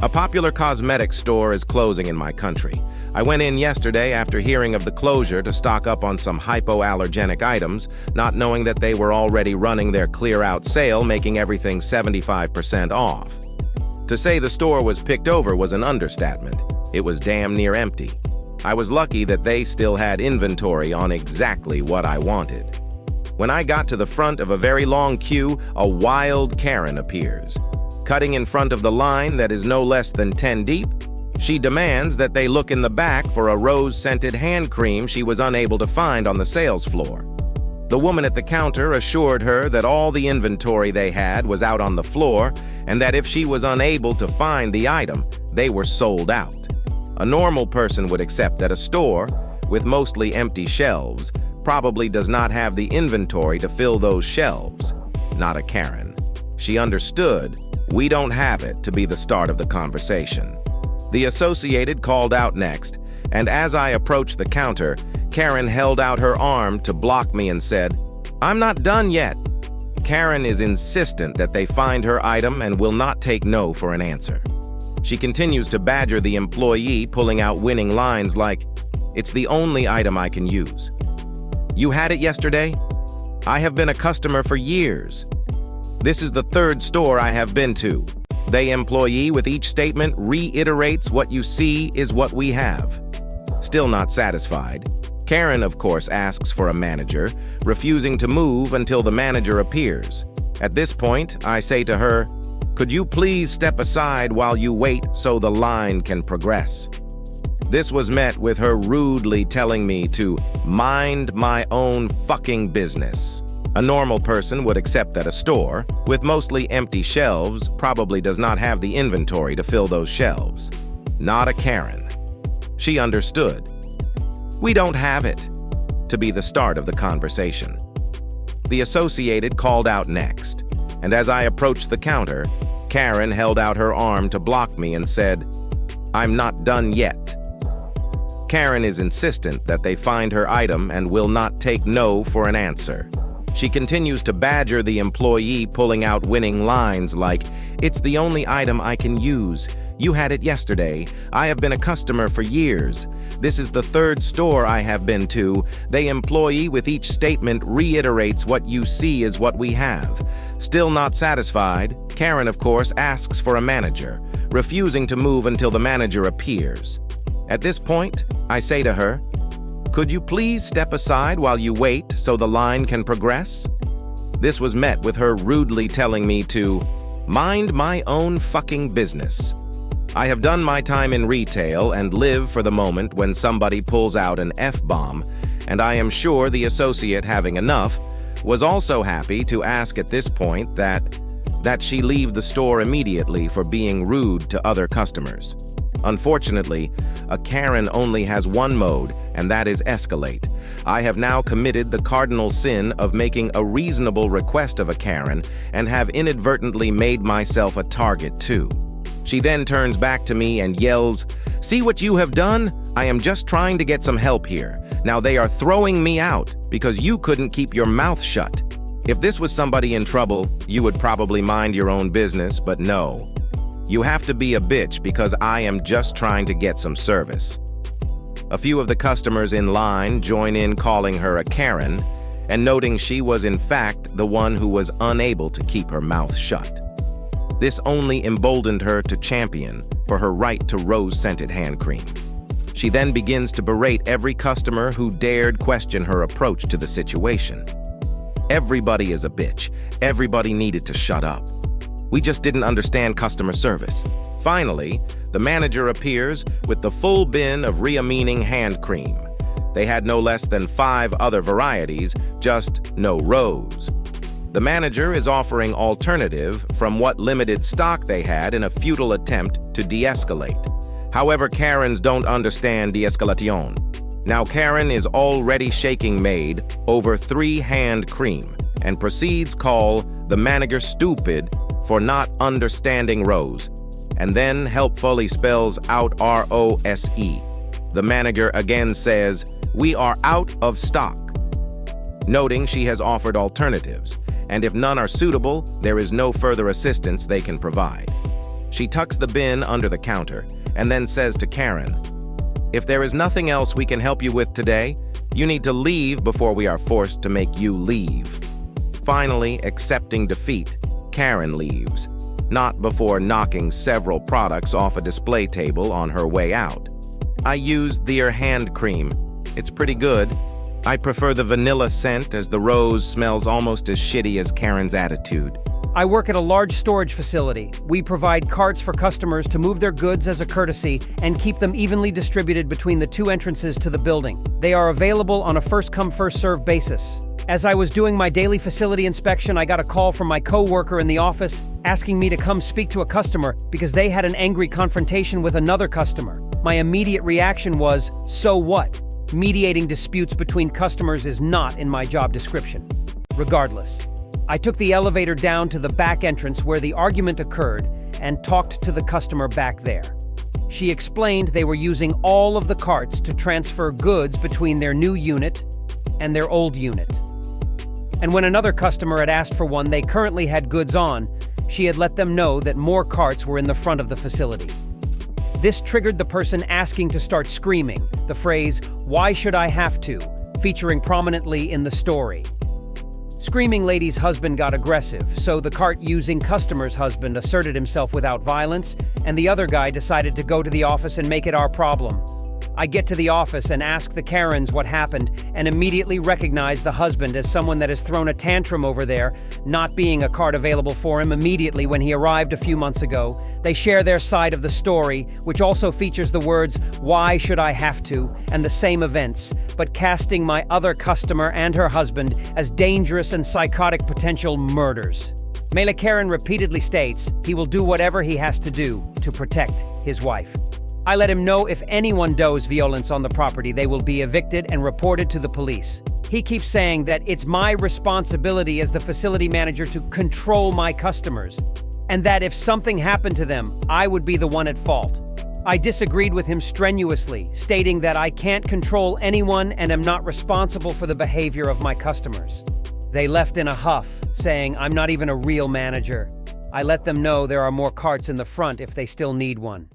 A popular cosmetics store is closing in my country. I went in yesterday after hearing of the closure to stock up on some hypoallergenic items, not knowing that they were already running their clear-out sale, making everything 75% off. To say the store was picked over was an understatement. It was damn near empty. I was lucky that they still had inventory on exactly what I wanted. When I got to the front of a very long queue, a wild Karen appears. Cutting in front of the line that is no less than 10 deep, she demands that they look in the back for a rose-scented hand cream she was unable to find on the sales floor. The woman at the counter assured her that all the inventory they had was out on the floor and that if she was unable to find the item, they were sold out. A normal person would accept that a store, with mostly empty shelves, probably does not have the inventory to fill those shelves. Not a Karen. She understood "we don't have it" to be the start of the conversation. The Associated called out next, and as I approached the counter, Karen held out her arm to block me and said, "I'm not done yet." Karen is insistent that they find her item and will not take no for an answer. She continues to badger the employee, pulling out winning lines like, "It's the only item I can use." "You had it yesterday? I have been a customer for years. This is the third store I have been to." The employee with each statement reiterates what you see is what we have. Still not satisfied, Karen, of course, asks for a manager, refusing to move until the manager appears. At this point, I say to her, "Could you please step aside while you wait so the line can progress?" This was met with her rudely telling me to mind my own fucking business. A normal person would accept that a store, with mostly empty shelves, probably does not have the inventory to fill those shelves. Not a Karen. She understood "we don't have it" to be the start of the conversation. The Associated called out next, and as I approached the counter, Karen held out her arm to block me and said, "I'm not done yet." Karen is insistent that they find her item and will not take no for an answer. She continues to badger the employee, pulling out winning lines like, "It's the only item I can use. You had it yesterday. I have been a customer for years. This is the third store I have been to." The employee with each statement reiterates what you see is what we have. Still not satisfied, Karen, of course, asks for a manager, refusing to move until the manager appears. At this point, I say to her, "Could you please step aside while you wait so the line can progress?" This was met with her rudely telling me to mind my own fucking business. I have done my time in retail and live for the moment when somebody pulls out an F-bomb, and I am sure the Associate, having enough, was also happy to ask at this point that she leave the store immediately for being rude to other customers. Unfortunately, a Karen only has one mode, and that is escalate. I have now committed the cardinal sin of making a reasonable request of a Karen and have inadvertently made myself a target too. She then turns back to me and yells, "See what you have done? I am just trying to get some help here. Now they are throwing me out because you couldn't keep your mouth shut. If this was somebody in trouble, you would probably mind your own business, but no. You have to be a bitch because I am just trying to get some service." A few of the customers in line join in calling her a Karen and noting she was in fact the one who was unable to keep her mouth shut. This only emboldened her to champion for her right to rose-scented hand cream. She then begins to berate every customer who dared question her approach to the situation. Everybody is a bitch. Everybody needed to shut up. We just didn't understand customer service. Finally, the manager appears with the full bin of Ria-meaning hand cream. They had no less than 5 other varieties, just no rose. The manager is offering alternative from what limited stock they had in a futile attempt to de-escalate. However, Karens don't understand de-escalation. Now Karen is already shaking maid over 3 hand cream and proceeds call the manager stupid for not understanding rose, and then helpfully spells out ROSE. The manager again says, "We are out of stock," noting she has offered alternatives, and if none are suitable, there is no further assistance they can provide. She tucks the bin under the counter and then says to Karen, "If there is nothing else we can help you with today, you need to leave before we are forced to make you leave." Finally, accepting defeat, Karen leaves, not before knocking several products off a display table on her way out. I used their hand cream. It's pretty good. I prefer the vanilla scent, as the rose smells almost as shitty as Karen's attitude. I work at a large storage facility. We provide carts for customers to move their goods as a courtesy and keep them evenly distributed between the two entrances to the building. They are available on a first-come, first-served basis. As I was doing my daily facility inspection, I got a call from my co-worker in the office asking me to come speak to a customer because they had an angry confrontation with another customer. My immediate reaction was, so what? Mediating disputes between customers is not in my job description. Regardless, I took the elevator down to the back entrance where the argument occurred and talked to the customer back there. She explained they were using all of the carts to transfer goods between their new unit and their old unit. And when another customer had asked for one they currently had goods on, she had let them know that more carts were in the front of the facility. This triggered the person asking to start screaming, the phrase, "Why should I have to?" featuring prominently in the story. Screaming lady's husband got aggressive, so the cart-using customer's husband asserted himself without violence, and the other guy decided to go to the office and make it our problem. I get to the office and ask the Karens what happened and immediately recognize the husband as someone that has thrown a tantrum over there, not being a cart available for him immediately when he arrived a few months ago. They share their side of the story, which also features the words, "Why should I have to?" and the same events, but casting my other customer and her husband as dangerous and psychotic potential murders. Mele Karen repeatedly states he will do whatever he has to do to protect his wife. I let him know if anyone does violence on the property, they will be evicted and reported to the police. He keeps saying that it's my responsibility as the facility manager to control my customers, and that if something happened to them, I would be the one at fault. I disagreed with him strenuously, stating that I can't control anyone and am not responsible for the behavior of my customers. They left in a huff, saying I'm not even a real manager. I let them know there are more carts in the front if they still need one.